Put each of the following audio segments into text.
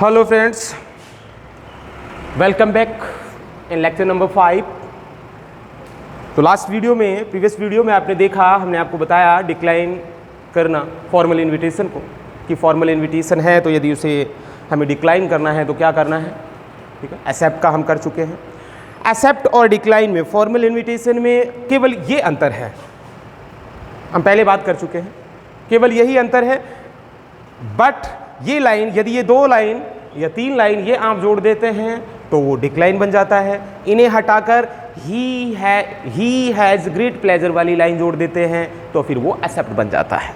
Hello friends, welcome back in lecture number 5। तो previous video में आपने देखा, हमने आपको बताया डिक्लाइन करना फॉर्मल इनविटेशन को, कि फॉर्मल इनविटेशन है तो यदि उसे हमें डिक्लाइन करना है तो क्या करना है। ठीक है, एक्सेप्ट का हम कर चुके हैं। एक्सेप्ट और डिक्लाइन में, फॉर्मल इनविटेशन में केवल ये अंतर है, हम पहले बात कर चुके हैं, केवल यही अंतर है। बट ये लाइन, यदि ये 2 लाइन या 3 लाइन ये आप जोड़ देते हैं तो वो डिक्लाइन बन जाता है। इन्हें हटाकर ही हैज़ ग्रेट प्लेजर वाली लाइन जोड़ देते हैं तो फिर वो एक्सेप्ट बन जाता है।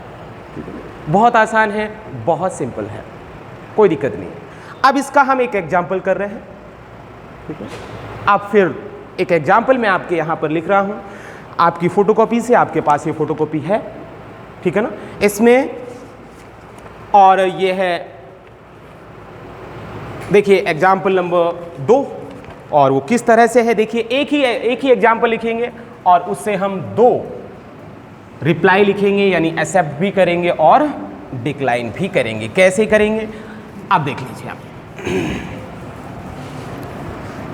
बहुत आसान है, बहुत सिंपल है, कोई दिक्कत नहीं। अब इसका हम एक एग्जाम्पल कर रहे हैं। ठीक है, अब फिर एक एग्जाम्पल मैं आपके यहाँ पर लिख रहा हूँ, आपकी फोटोकॉपी से, आपके पास ये फोटोकॉपी है, ठीक है ना, इसमें। और ये है, देखिए एग्जाम्पल नंबर 2, और वो किस तरह से है देखिए। एक ही एग्जाम्पल लिखेंगे और उससे हम 2 रिप्लाई लिखेंगे, यानी एक्सेप्ट भी करेंगे और डिक्लाइन भी करेंगे। कैसे करेंगे अब देख लीजिए आप।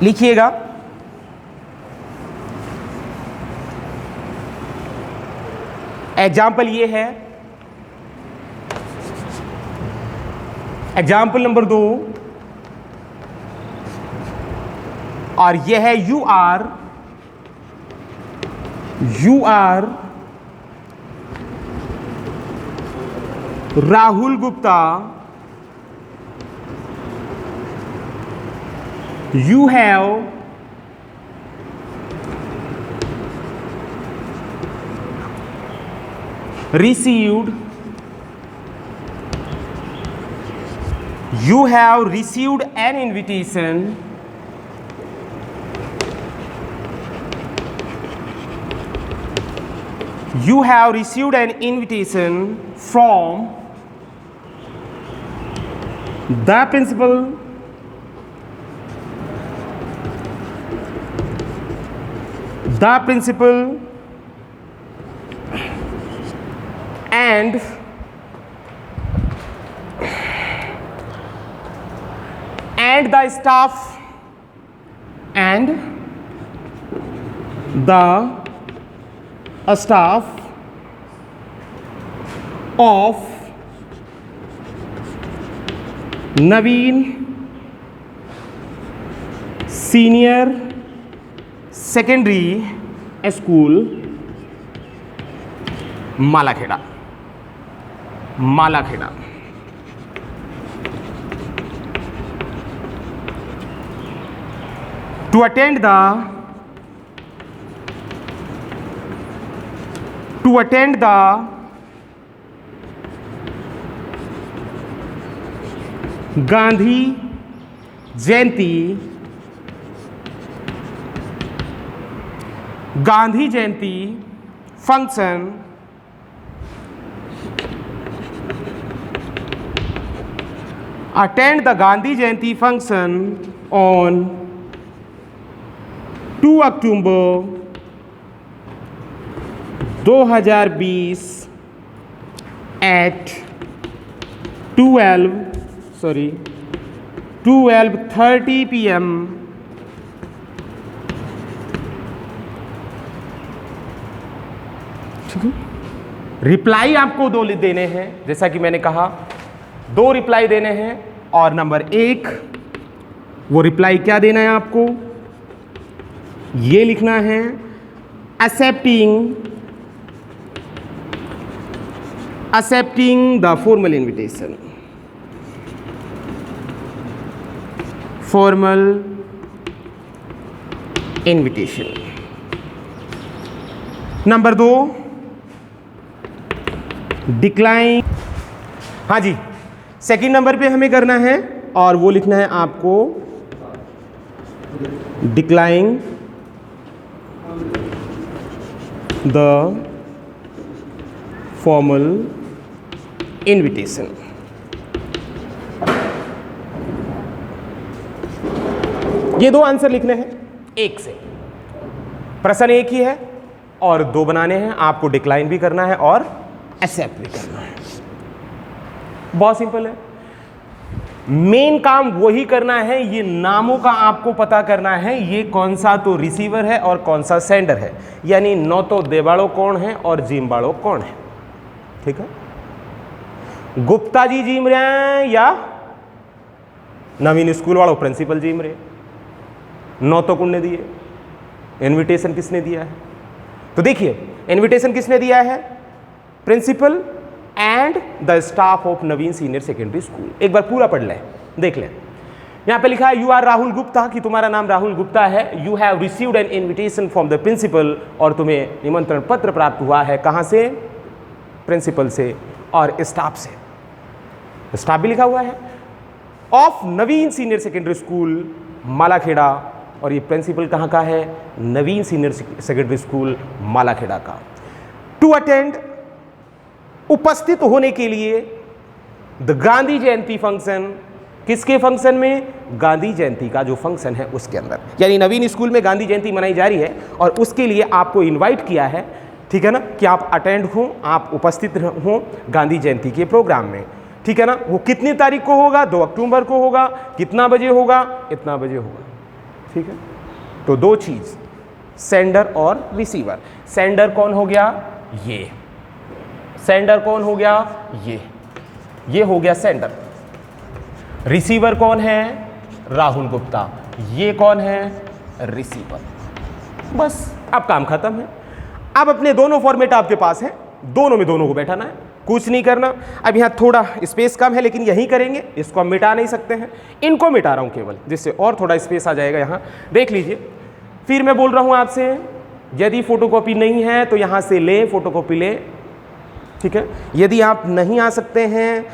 लिखिएगा, एग्जाम्पल ये है, एग्जाम्पल नंबर 2, और यह है you are Rahul Gupta, you have received an invitation from the principal and the staff of Naveen Senior Secondary School, Malakheda. To attend the Gandhi Jayanti function on 2 October 2020 at 12:30 PM ठीक है। Reply आपको 2 देने हैं, जैसा कि मैंने कहा 2 रिप्लाई देने हैं। और नंबर 1, वो रिप्लाई क्या देना है आपको, ये लिखना है, accepting the formal invitation, number 2, decline. हाँ जी, सेकंड नंबर पे हमें करना है और वो लिखना है आपको डिक्लाइन द फॉर्मल इनविटेशन। ये 2 आंसर लिखने हैं, एक से। प्रश्न एक ही है और 2 बनाने हैं, आपको डिक्लाइन भी करना है और एक्सेप्ट भी करना है। बहुत सिंपल है। मेन काम वही करना है, ये नामों का आपको पता करना है, ये कौन सा तो रिसीवर है और कौन सा सेंडर है, यानी नो तो देवाड़ो कौन है और जिम्बाड़ो कौन है। ठीक है, गुप्ता जी जीम रहे हैं या नवीन स्कूल वालों प्रिंसिपल जीम रहे, नो तो कौन ने दिए, इनविटेशन किसने दिया है? तो देखिए इनविटेशन किसने दिया है, principal and the staff of Naveen senior secondary school. एक बार पूरा पढ़ लें, देख लें। यहां पे लिखा है यू आर राहुल गुप्ता, कि तुम्हारा नाम राहुल गुप्ता है। You have received an invitation from the principal, और तुम्हें निमंत्रण पत्र प्राप्त हुआ है। कहां से? प्रिंसिपल से और स्टाफ से। स्टाफ भी लिखा हुआ है, of Naveen senior secondary school Malakheda, और ये प्रिंसिपल कहां का है? Naveen senior secondary school Malakheda का। टू अटेंड, उपस्थित होने के लिए, द गांधी जयंती फंक्शन, किसके फंक्शन में? गांधी जयंती का जो फंक्शन है उसके अंदर, यानी नवीन स्कूल में गांधी जयंती मनाई जा रही है और उसके लिए आपको इनवाइट किया है, ठीक है ना, कि आप अटेंड हो, आप उपस्थित हो गांधी जयंती के प्रोग्राम में। ठीक है ना, वो कितनी तारीख को होगा? 2 अक्टूबर को होगा। कितना बजे होगा? इतना बजे होगा। ठीक है, तो दो चीज, सेंडर और रिसीवर। सेंडर कौन हो गया? ये। सेंडर कौन हो गया? ये हो गया सेंडर। रिसीवर कौन है? राहुल गुप्ता। ये कौन है? रिसीवर। बस अब काम खत्म है। अब अपने दोनों फॉर्मेट आपके पास है, दोनों में दोनों को बैठाना है, कुछ नहीं करना। अब यहाँ थोड़ा स्पेस कम है लेकिन यही करेंगे, इसको हम मिटा नहीं सकते हैं, इनको मिटा रहा हूँ केवल, जिससे और थोड़ा स्पेस आ जाएगा। यहाँ देख लीजिए, फिर मैं बोल रहा हूँ आपसे, यदि फोटोकॉपी नहीं है तो यहाँ से ले, फोटोकॉपी ले। ठीक है, यदि आप नहीं आ सकते हैं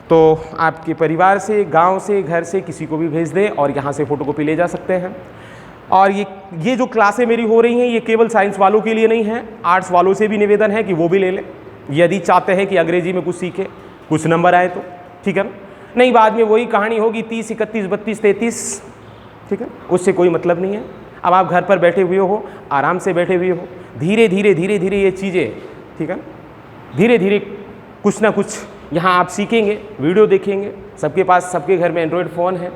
तो आपके परिवार से, गांव से, घर से किसी को भी भेज दें और यहाँ से फ़ोटोकॉपी ले जा सकते हैं। और ये जो क्लासें मेरी हो रही हैं ये केवल साइंस वालों के लिए नहीं है, आर्ट्स वालों से भी निवेदन है कि वो भी ले लें, यदि चाहते हैं कि अंग्रेजी में कुछ सीखें, कुछ नंबर आए तो। ठीक है ना, नहीं बाद में वही कहानी होगी 30, 31, 32, 33। ठीक है, उससे कोई मतलब नहीं है। अब आप घर पर बैठे हुए हो, आराम से बैठे हुए हो, धीरे धीरे धीरे धीरे ये चीज़ें, ठीक है ना, धीरे धीरे कुछ ना कुछ यहाँ आप सीखेंगे, वीडियो देखेंगे। सबके पास, सबके घर में एंड्रॉयड फ़ोन है।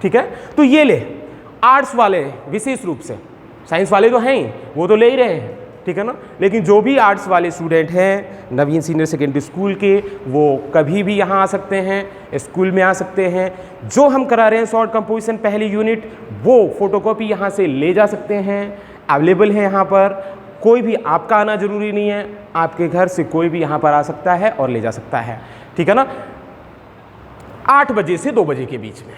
ठीक है, तो ये ले, आर्ट्स वाले विशेष रूप से, साइंस वाले तो हैं ही, वो तो ले ही रहे हैं। ठीक है ना, लेकिन जो भी आर्ट्स वाले स्टूडेंट हैं नवीन सीनियर सेकेंडरी स्कूल के, वो कभी भी यहाँ आ सकते हैं, स्कूल में आ सकते हैं। जो हम करा रहे हैं शॉर्ट कंपोजिशन पहली यूनिट, वो फोटोकॉपी यहाँ से ले जा सकते हैं, अवेलेबल है यहाँ पर। कोई भी आपका आना जरूरी नहीं है, आपके घर से कोई भी यहाँ पर आ सकता है और ले जा सकता है। ठीक है ना, 8 बजे से 2 बजे के बीच में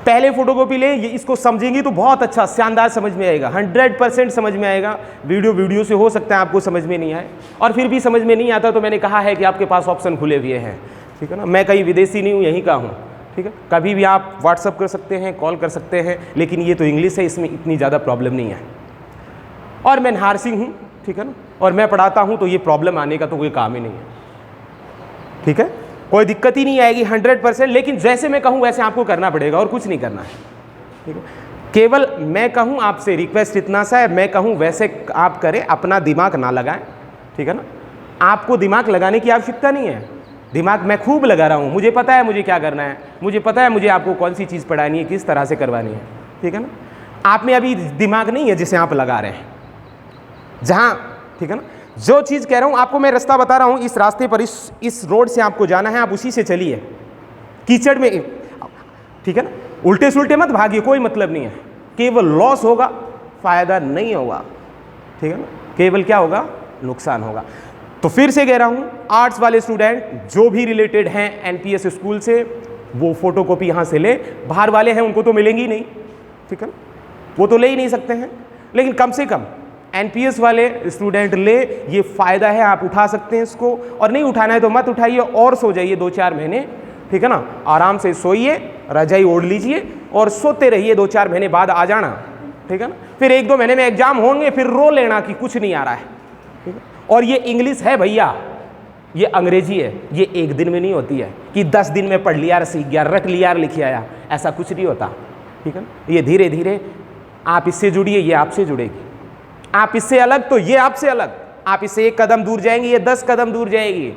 पहले फोटोकॉपी ले। ये इसको समझेंगी तो बहुत अच्छा, शानदार समझ में आएगा, 100% समझ में आएगा। वीडियो से हो सकता है आपको समझ में नहीं आए, और फिर भी समझ में नहीं आता तो मैंने कहा है कि आपके पास ऑप्शन खुले हुए हैं। ठीक है ना, मैं कहीं विदेशी नहीं हूँ, यहीं का हूँ। ठीक है, कभी भी आप व्हाट्सअप कर सकते हैं, कॉल कर सकते हैं, लेकिन ये तो इंग्लिश है, इसमें इतनी ज़्यादा प्रॉब्लम नहीं है। और मैं नहार सिंह हूँ, ठीक है ना, और मैं पढ़ाता हूँ, तो ये प्रॉब्लम आने का तो कोई काम ही नहीं है। ठीक है, कोई दिक्कत ही नहीं आएगी 100%, लेकिन जैसे मैं कहूँ वैसे आपको करना पड़ेगा और कुछ नहीं करना है। ठीक है, केवल मैं कहूँ, आपसे रिक्वेस्ट इतना सा है, मैं कहूँ वैसे आप करें, अपना दिमाग ना लगाएं। ठीक है ना, आपको दिमाग लगाने की आवश्यकता नहीं है, दिमाग मैं खूब लगा रहा हूँ, मुझे पता है मुझे क्या करना है, मुझे पता है मुझे आपको कौन सी चीज़ पढ़ानी है, किस तरह से करवानी है। ठीक है ना, आप में अभी दिमाग नहीं है जिसे आप लगा रहे हैं जहाँ। ठीक है ना, जो चीज़ कह रहा हूँ आपको, मैं रास्ता बता रहा हूँ, इस रास्ते पर, इस रोड से आपको जाना है, आप उसी से चलिए, कीचड़ में। ठीक है ना, उल्टे सुल्टे मत भागिए, कोई मतलब नहीं है, केवल लॉस होगा, फायदा नहीं होगा। ठीक है ना, केवल क्या होगा? नुकसान होगा। तो फिर से कह रहा हूँ, आर्ट्स वाले स्टूडेंट जो भी रिलेटेड हैं एनपीएस स्कूल से, वो फोटोकॉपी यहाँ से ले। बाहर वाले हैं उनको तो मिलेंगी नहीं, ठीक है ना, वो तो ले ही नहीं सकते हैं, लेकिन कम से कम एनपीएस वाले स्टूडेंट ले, ये फ़ायदा है, आप उठा सकते हैं इसको। और नहीं उठाना है तो मत उठाइए और सो जाइए 2-4 महीने। ठीक है ना, आराम से सोइए, रजाई ओढ़ लीजिए और सोते रहिए, 2-4 महीने बाद आ जाना। ठीक है ना, फिर 1-2 महीने में एग्जाम होंगे, फिर रो लेना कि कुछ नहीं आ रहा है। ठीक है, और ये इंग्लिश है भैया, ये अंग्रेजी है, ये 1 दिन में नहीं होती है कि 10 दिन में पढ़ लिया, सीख गया, रट लिया, लिख आया, ऐसा कुछ नहीं होता। ठीक है ना, ये धीरे धीरे आप इससे जुड़िए, ये आपसे जुड़ेगी, आप इससे अलग तो ये आपसे अलग, आप इससे 1 कदम दूर जाएंगे, ये 10 कदम दूर जाएगी।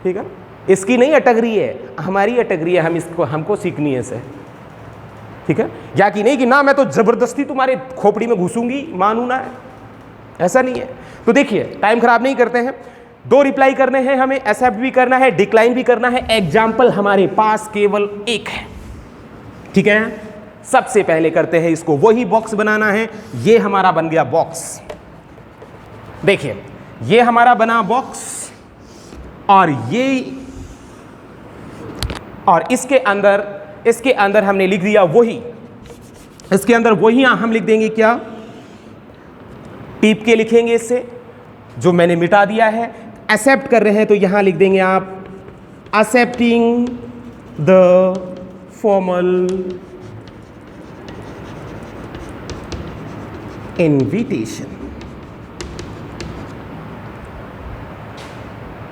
ठीक है, इसकी नहीं अटक रही है, हमारी अटक रही है, हमको सीखनी है सर, ठीक है। या कि नहीं कि ना मैं तो जबरदस्ती तुम्हारे खोपड़ी में घुसूंगी, मानू ना, ऐसा नहीं है। तो देखिए टाइम खराब नहीं करते हैं, 2 रिप्लाई करने हैं हमें, एक्सेप्ट भी करना है, डिक्लाइन भी करना है। एग्जाम्पल हमारे पास केवल एक है, ठीक है। सबसे पहले करते हैं इसको, वही बॉक्स बनाना है। ये हमारा बन गया बॉक्स, देखिए ये हमारा बना बॉक्स, और ये, और इसके अंदर हमने लिख दिया वही, इसके अंदर वही हम लिख देंगे क्या, टीप के लिखेंगे इससे, जो मैंने मिटा दिया है। एक्सेप्ट कर रहे हैं तो यहां लिख देंगे आप एक्सेप्टिंग द फॉर्मल इनविटेशन।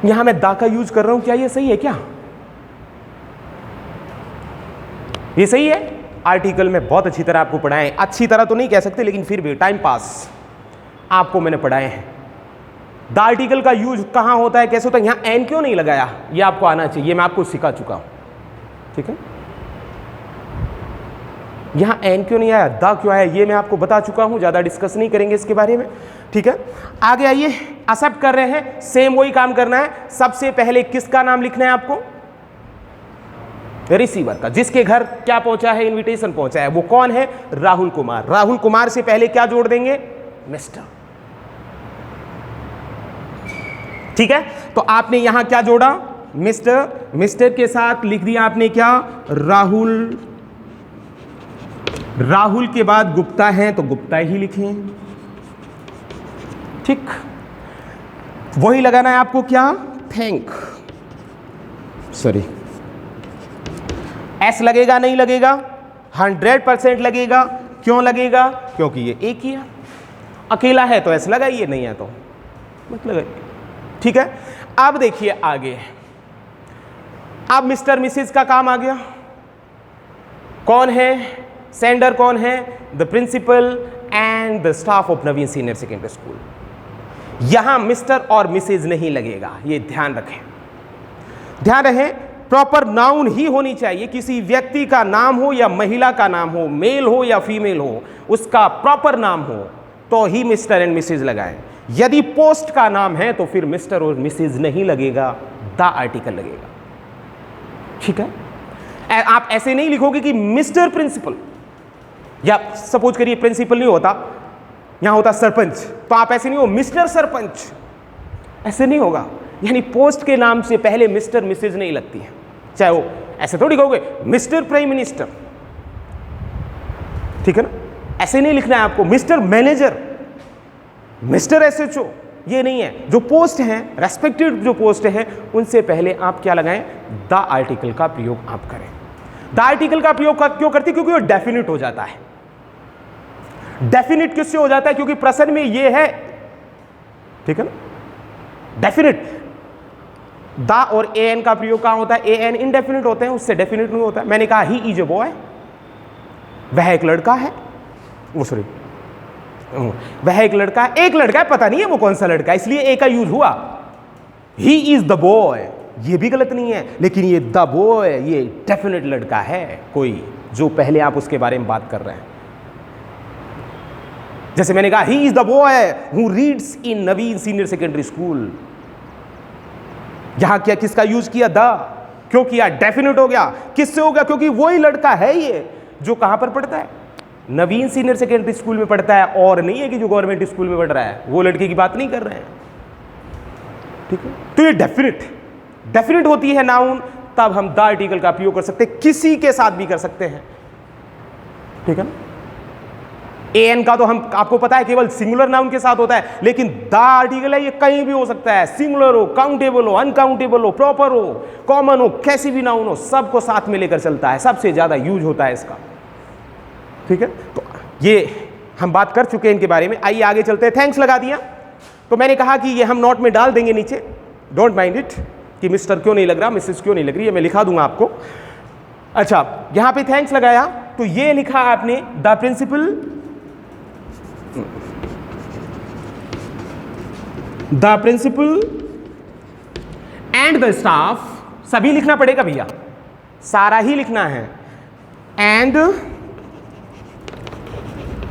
यहां मैं दा का यूज कर रहा हूं, क्या ये सही है? क्या ये सही है? आर्टिकल में बहुत अच्छी तरह आपको पढ़ाए, अच्छी तरह तो नहीं कह सकते, लेकिन फिर भी टाइम पास आपको मैंने पढ़ाए हैं। द आर्टिकल का यूज कहां होता है, कैसे होता है, यहां एन क्यों नहीं लगाया, ये आपको आना चाहिए, मैं आपको सिखा चुका हूं, ठीक है। यहां एन क्यों नहीं आया, द क्यों आया, ये मैं आपको बता चुका हूं, ज्यादा डिस्कस नहीं करेंगे इसके बारे में, ठीक है। आगे आइए, एक्सेप्ट कर रहे हैं, सेम वही काम करना है। सबसे पहले किसका नाम लिखना है आपको, रिसीवर का, जिसके घर क्या पहुंचा है, इनविटेशन पहुंचा है, वो कौन है, राहुल कुमार। राहुल कुमार से पहले क्या जोड़ देंगे, मिस्टर, ठीक है। तो आपने यहां क्या जोड़ा, मिस्टर, मिस्टर के साथ लिख दिया आपने क्या, राहुल। राहुल के बाद गुप्ता है तो गुप्ता ही लिखें, ठीक। वही लगाना है आपको क्या, थैंक, सॉरी, एस लगेगा नहीं लगेगा, 100% लगेगा। क्यों लगेगा, क्योंकि ये एक ही है, अकेला है तो एस लगाइए, नहीं है तो मत लगाइए, ठीक है। अब देखिए आगे, अब मिस्टर मिसेज का काम आ गया, कौन है, सेंडर कौन है, the principal and the staff of Naveen senior secondary school. यहां मिस्टर और मिसेज नहीं लगेगा, ये ध्यान रखें, ध्यान रखें। प्रॉपर नाउन ही होनी चाहिए, किसी व्यक्ति का नाम हो या महिला का नाम हो, मेल हो या फीमेल हो, उसका प्रॉपर नाम हो तो ही मिस्टर एंड मिसेज लगाएं। यदि पोस्ट का नाम है तो फिर मिस्टर और मिसेज नहीं लगेगा, द आर्टिकल लगेगा, ठीक है। आप ऐसे नहीं लिखोगे कि मिस्टर प्रिंसिपल, या सपोज करिए प्रिंसिपल नहीं होता, यहां होता सरपंच, तो आप ऐसे नहीं हो मिस्टर सरपंच, ऐसे नहीं होगा। यानी पोस्ट के नाम से पहले मिस्टर मिसेज नहीं लगती है, चाहे वो ऐसे थोड़ी कहोगे मिस्टर प्राइम मिनिस्टर, ठीक है ना, ऐसे नहीं लिखना है आपको, मिस्टर मैनेजर, मिस्टर एसएचओ, ये नहीं है। जो पोस्ट हैं, रेस्पेक्टेड जो पोस्ट है, उनसे पहले आप क्या लगाएं, द आर्टिकल का प्रयोग आप करें। द आर्टिकल का प्रयोग क्यों करते, क्योंकि वो डेफिनिट हो जाता है। डेफिनिट किससे हो जाता है, क्योंकि प्रश्न में ये है, ठीक है ना, डेफिनिट। द और ए एन का प्रयोग कहां होता है, ए एन इनडेफिनिट होते हैं, उससे डेफिनिट नहीं होता है। मैंने कहा ही इज ए बॉय, वह एक लड़का है, वो सॉरी वह एक लड़का है, एक लड़का है, पता नहीं है वो कौन सा लड़का है, इसलिए ए का यूज हुआ। ही इज द बॉय, ये भी गलत नहीं है, लेकिन ये द बॉय, ये डेफिनेट लड़का है कोई, जो पहले आप उसके बारे में बात कर रहे हैं। जैसे मैंने कहा he is the boy who reads in Naveen senior secondary school, यहां क्या किसका यूज किया, द, क्यों किया, डेफिनेट हो गया। किससे हो गया, क्योंकि वही लड़का है ये जो कहां पर पढ़ता है, नवीन सीनियर सेकेंडरी स्कूल में पढ़ता है, और नहीं है कि जो गवर्नमेंट स्कूल में पढ़ रहा है, वो लड़के की बात नहीं कर रहे हैं, ठीक है। तो ये डेफिनेट होती है नाउन, तब हम द आर्टिकल का प्रयोग कर सकते हैं, किसी के साथ भी कर सकते हैं, ठीक है ना। एन का तो हम आपको पता है केवल सिंगुलर नाउन के साथ होता है, लेकिन द आर्टिकल है ये कहीं भी हो सकता है, सिंगुलर हो, काउंटेबल हो, अनकाउंटेबल हो, प्रॉपर हो, कॉमन हो, कैसी भी नाउन हो, सबको साथ में लेकर चलता है, सबसे ज्यादा यूज होता है इसका, ठीक है। तो ये हम बात कर चुके हैं इनके बारे में। आइए आगे चलते हैं। थैंक्स लगा दिया, तो मैंने कहा कि ये हम नोट में डाल देंगे नीचे, डोंट माइंड इट कि मिस्टर क्यों नहीं लग रहा, मिसेस क्यों नहीं लग रही है, मैं लिखा दूंगा आपको। अच्छा, यहां पे थैंक्स लगाया तो ये लिखा आपने the principal, the principal and the staff सभी लिखना पड़ेगा भैया, सारा ही लिखना है। And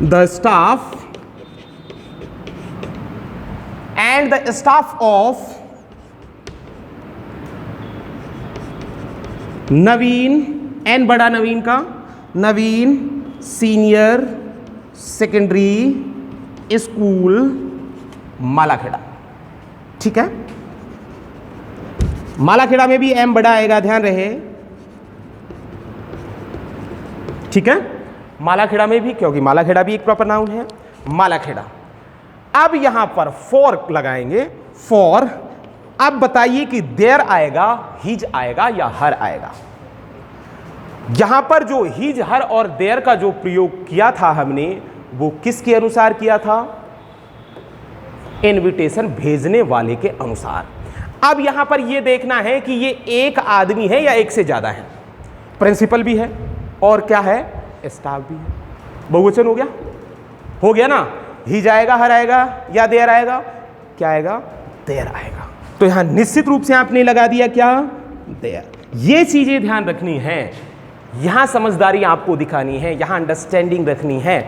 the staff of Naveen, N बड़ा नवीन का, Naveen senior secondary school Malakheda. ठीक है, मालाखेड़ा में भी एम बड़ा आएगा, ध्यान रहे। ठीक है, मालाखेड़ा में भी, क्योंकि मालाखेड़ा भी एक प्रॉपर नाउन है, मालाखेड़ा। अब यहां पर फॉर लगाएंगे, फॉर। अब बताइए कि देयर आएगा, हिज आएगा या हर आएगा। यहां पर जो हिज, हर और देयर का जो प्रयोग किया था हमने, वो किसके अनुसार किया था? इनविटेशन भेजने वाले के अनुसार। अब यहां पर यह देखना है कि ये एक आदमी है या एक से ज्यादा है। प्रिंसिपल भी है और क्या है, स्टाफ भी है। बहुवचन हो गया ना। हिज आएगा, हर आएगा या देयर आएगा? क्या आएगा? देयर आएगा। तो यहां निश्चित रूप से आपने लगा दिया क्या? देयर। ये चीजें ध्यान रखनी है, यहां समझदारी आपको दिखानी है, यहां अंडरस्टैंडिंग रखनी है,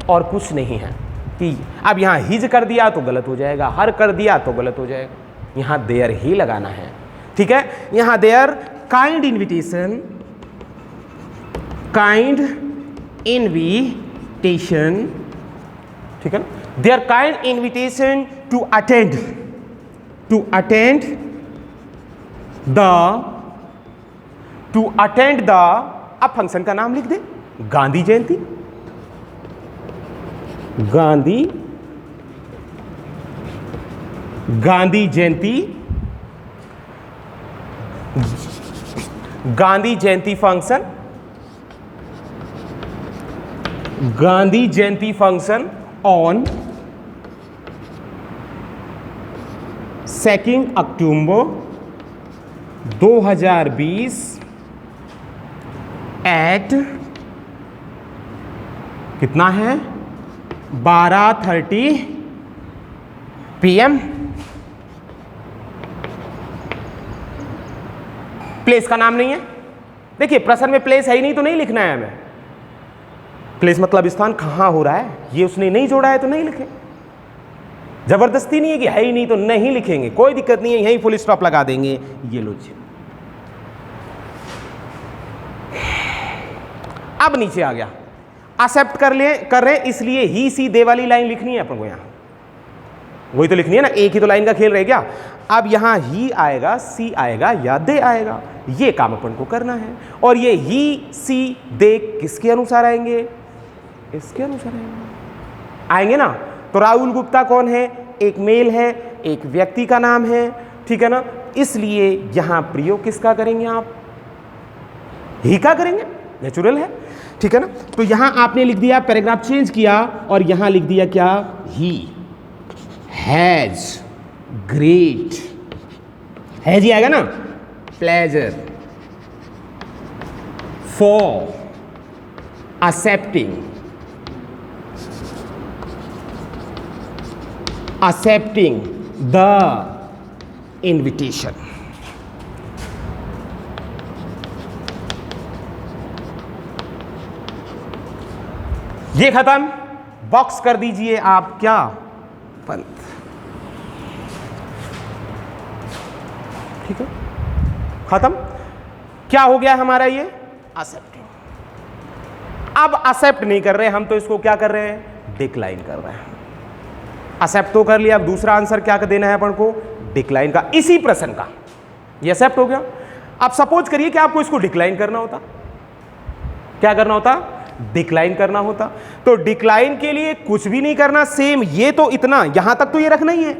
और कुछ नहीं है कि अब यहां हिज कर दिया तो गलत हो जाएगा, हर कर दिया तो गलत हो जाएगा। यहां देयर ही लगाना है। ठीक है, यहां their kind invitation, kind invitation, ठीक है ना, their kind invitation to attend the, अब फंक्शन का नाम लिख दे, Gandhi Jayanti, Gandhi Jayanti, Gandhi Jayanti function, Gandhi Jayanti function on 2 October 2020 at कितना है 12:30 PM। प्लेस का नाम नहीं है, देखिए प्रश्न में प्लेस है ही नहीं तो नहीं लिखना है हमें। प्लेस मतलब स्थान, कहां हो रहा है, ये उसने नहीं जोड़ा है तो नहीं लिखे। जबरदस्ती नहीं है कि है ही नहीं तो नहीं लिखेंगे, कोई दिक्कत नहीं है, यहीं फुल स्टॉप लगा देंगे। ये लो जी, अब नीचे आ गया, एक्सेप्ट कर रहे हैं, इसलिए ही सी दे वाली लाइन लिखनी है अपन को। यहां वही तो लिखनी है ना, एक ही तो लाइन का खेल रह गया। अब यहां ही आएगा, सी आएगा या दे आएगा, ये काम अपन को करना है। और ये ही सी दे किसके अनुसार आएंगे? इसके अनुसार आएंगे ना। तो राहुल गुप्ता कौन है? एक मेल है, एक व्यक्ति का नाम है, ठीक है ना। इसलिए यहां प्रयोग किसका करेंगे आप? ही का करेंगे, नेचुरल है, ठीक है ना। तो यहां आपने लिख दिया, पैराग्राफ चेंज किया और यहां लिख दिया क्या? He has great, has he आएगा ना, pleasure for accepting the invitation। ये खत्म, बॉक्स कर दीजिए आप क्या? बंद। ठीक है, खत्म। क्या हो गया हमारा ये? एक्सेप्टिंग। अब एक्सेप्ट नहीं कर रहे हम, तो इसको क्या कर रहे हैं? डिक्लाइन कर रहे हैं। एक्सेप्ट तो कर लिया, अब दूसरा आंसर क्या देना है अपन को? डिक्लाइन का, इसी प्रश्न का। ये एक्सेप्ट हो गया। अब सपोज करिए कि आपको इसको डिक्लाइन करना होता, क्या करना होता? डिक्लाइन करना होता। तो डिक्लाइन के लिए कुछ भी नहीं करना, सेम ये तो इतना, यहां तक तो ये रखना ही है।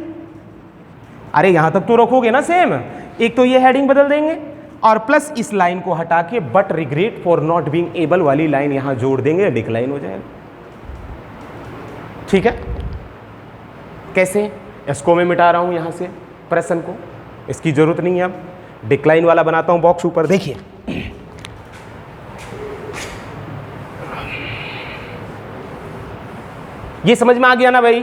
अरे यहां तक तो रखोगे ना सेम, एक तो ये हेडिंग बदल देंगे और प्लस इस लाइन को हटा के but regret for not being able वाली लाइन यहां जोड़ देंगे, डिक्लाइन हो जाएगा। ठीक है, कैसे? इसको मैं मिटा रहा हूं यहां से प्रश्न को, इसकी जरूरत नहीं है। अब डिक्लाइन वाला बनाता हूं बॉक्स ऊपर, देखिए ये समझ में आ गया ना भाई?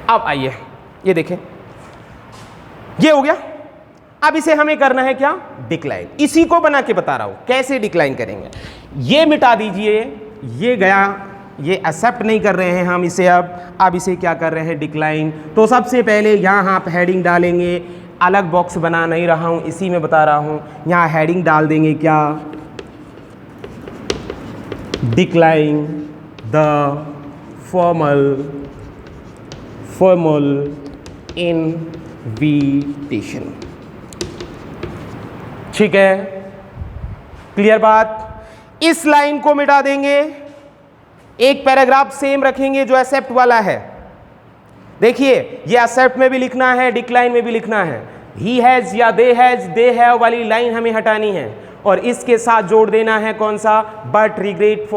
अब आइए, ये देखें, ये हो गया। अब इसे हमें करना है क्या, डिक्लाइन। इसी को बना के बता रहा हूं कैसे डिक्लाइन करेंगे। ये मिटा दीजिए, ये गया, ये एक्सेप्ट नहीं कर रहे हैं हम इसे। अब इसे क्या कर रहे हैं, डिक्लाइन। तो सबसे पहले यहाँ आप हेडिंग डालेंगे, अलग बॉक्स बना नहीं रहा हूं, इसी में बता रहा हूं। यहाँ हेडिंग डाल देंगे क्या, डिक्लाइन द फॉर्मल इनविटेशन। ठीक है, क्लियर बात। इस लाइन को मिटा देंगे, एक पैराग्राफ सेम रखेंगे जो एक्सेप्ट वाला है। देखिए ये एक्सेप्ट में भी लिखना है, डिक्लाइन में भी लिखना है। ही हैज या दे हैव वाली लाइन हमें हटानी है और इसके साथ जोड़ देना है कौन सा, but regret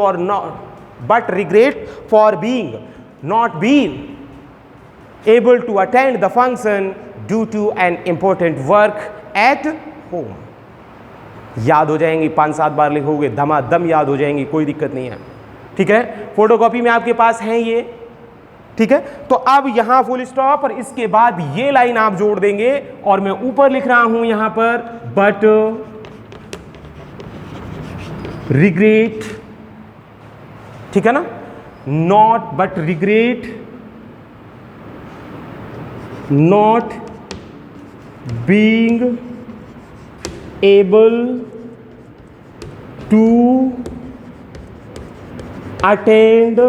for being not being able to attend the function due to an important work at home. याद हो जाएंगी, 5-7 बार लिखोगे धमाधम याद हो जाएंगी, कोई दिक्कत नहीं है। ठीक है, फोटोकॉपी में आपके पास है ये। ठीक है, तो अब यहां फुल स्टॉप और इसके बाद ये लाइन आप जोड़ देंगे और मैं ऊपर लिख रहा हूं यहां पर बट रिग्रेट। ठीक है ना, not but regret not being able to attend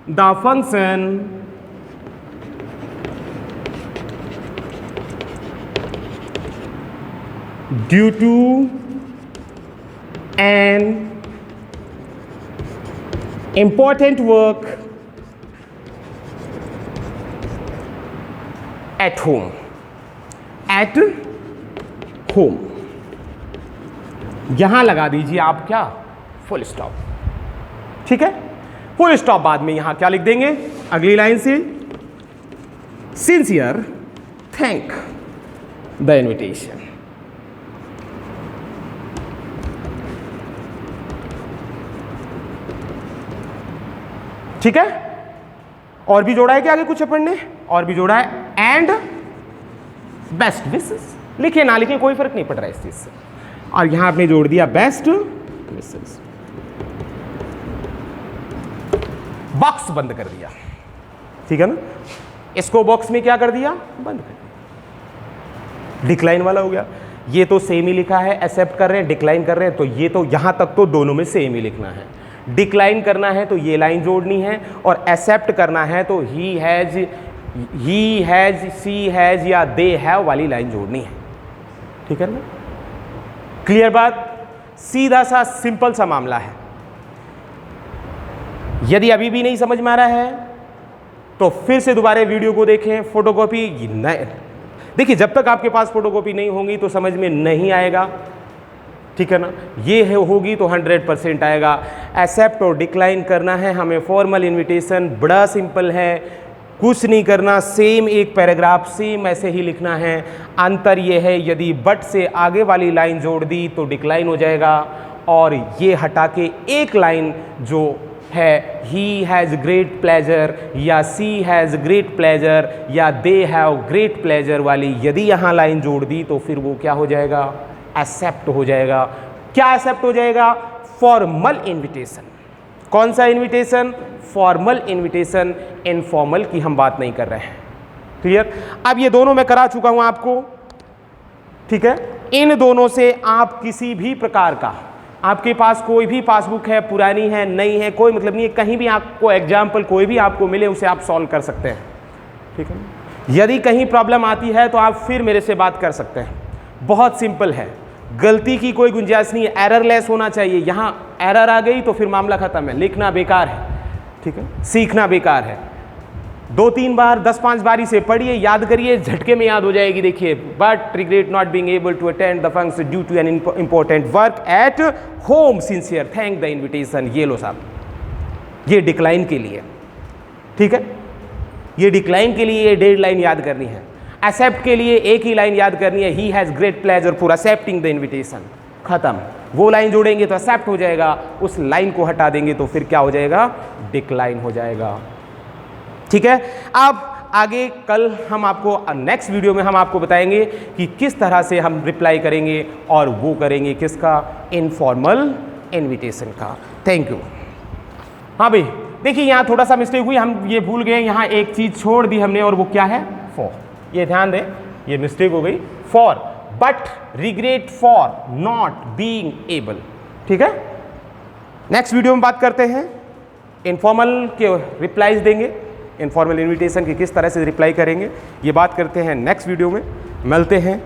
the function due to an important work at home यहां लगा दीजिए आप क्या, फुल स्टॉप। ठीक है, फुल स्टॉप बाद में यहां क्या लिख देंगे, अगली लाइन से सिंसियर थैंक द इन्विटेशन। ठीक है, और भी जोड़ा है क्या आगे कुछ अपन ने, और भी जोड़ा है एंड बेस्ट विशेस। लिखे ना लिखे कोई फर्क नहीं पड़ रहा है इस चीज से, और यहां आपने जोड़ दिया बेस्ट विशेस। बॉक्स बंद कर दिया। ठीक है ना, इसको बॉक्स में क्या कर दिया, बंद कर दिया। डिक्लाइन वाला हो गया। ये तो सेम ही लिखा है, एक्सेप्ट कर रहे हैं, डिक्लाइन कर रहे हैं, तो ये तो यहां तक तो दोनों में सेम ही लिखना है। डिक्लाइन करना है तो ये लाइन जोड़नी है, और एक्सेप्ट करना है तो ही हैज, सी हैज या दे हैव वाली लाइन जोड़नी है। ठीक है ना, क्लियर बात। सीधा सा सिंपल सा मामला है। यदि अभी भी नहीं समझ में आ रहा है तो फिर से दोबारा वीडियो को देखें। फोटोकॉपी देखिए, जब तक आपके पास फोटोकॉपी नहीं होगी तो समझ में नहीं आएगा। ठीक है ना, ये होगी तो 100% आएगा। एक्सेप्ट और डिक्लाइन करना है हमें फॉर्मल इनविटेशन, बड़ा सिंपल है, कुछ नहीं करना, सेम एक पैराग्राफ सेम ऐसे ही लिखना है। अंतर ये है, यदि बट से आगे वाली लाइन जोड़ दी तो डिक्लाइन हो जाएगा, और ये हटा के एक लाइन जो है ही हैज़ ग्रेट प्लेजर या सी हैज़ ग्रेट प्लेजर या दे हैव ग्रेट प्लेजर वाली यदि यहाँ लाइन जोड़ दी तो फिर वो क्या हो जाएगा, एक्सेप्ट हो जाएगा। क्या एक्सेप्ट हो जाएगा, फॉर्मल इनविटेशन। कौन सा इनविटेशन, फॉर्मल इनविटेशन, इनफॉर्मल की हम बात नहीं कर रहे हैं। क्लियर। अब ये दोनों मैं करा चुका हूं आपको। ठीक है, इन दोनों से आप किसी भी प्रकार का, आपके पास कोई भी पासबुक है, पुरानी है नई है, कोई मतलब नहीं है, कहीं भी आपको एग्जाम्पल कोई भी आपको मिले उसे आप सॉल्व कर सकते हैं। ठीक है, यदि कहीं प्रॉब्लम आती है तो आप फिर मेरे से बात कर सकते हैं। बहुत सिंपल है, गलती की कोई गुंजाइश नहीं है, एररलेस होना चाहिए। यहाँ एरर आ गई तो फिर मामला खत्म है, लिखना बेकार है। ठीक है, सीखना बेकार है। 2-3 बार 10-5 बारी से पढ़िए, याद करिए, झटके में याद हो जाएगी। देखिए, but regret not being able to attend the function due to an important work at home, sincere thank the invitation. ये लो साहब, ये डिक्लाइन के लिए। ठीक है, ये डिक्लाइन के लिए ये डेढ़ लाइन याद करनी है। एक्सेप्ट के लिए एक ही लाइन याद करनी है, he has great pleasure for accepting the invitation. खत्म। वो लाइन जोड़ेंगे तो एक्सेप्ट हो जाएगा, उस लाइन को हटा देंगे तो फिर क्या हो जाएगा, डिक्लाइन हो जाएगा। ठीक है, अब आगे कल हम आपको नेक्स्ट वीडियो में हम आपको बताएंगे कि किस तरह से हम रिप्लाई करेंगे, और वो करेंगे किसका, इनफॉर्मल इनविटेशन का। Thank you. हाँ भाई देखिए यहाँ थोड़ा सा मिस्टेक हुई, हम ये भूल गए, यहाँ एक चीज़ छोड़ दी हमने, और वो क्या है, फॉर। ये ध्यान दें, ये मिस्टेक हो गई, for but regret for not being able. ठीक है, नेक्स्ट वीडियो में बात करते हैं इनफॉर्मल के रिप्लाईज देंगे, इनफॉर्मल इनविटेशन की किस तरह से रिप्लाई करेंगे, ये बात करते हैं नेक्स्ट वीडियो में। मिलते हैं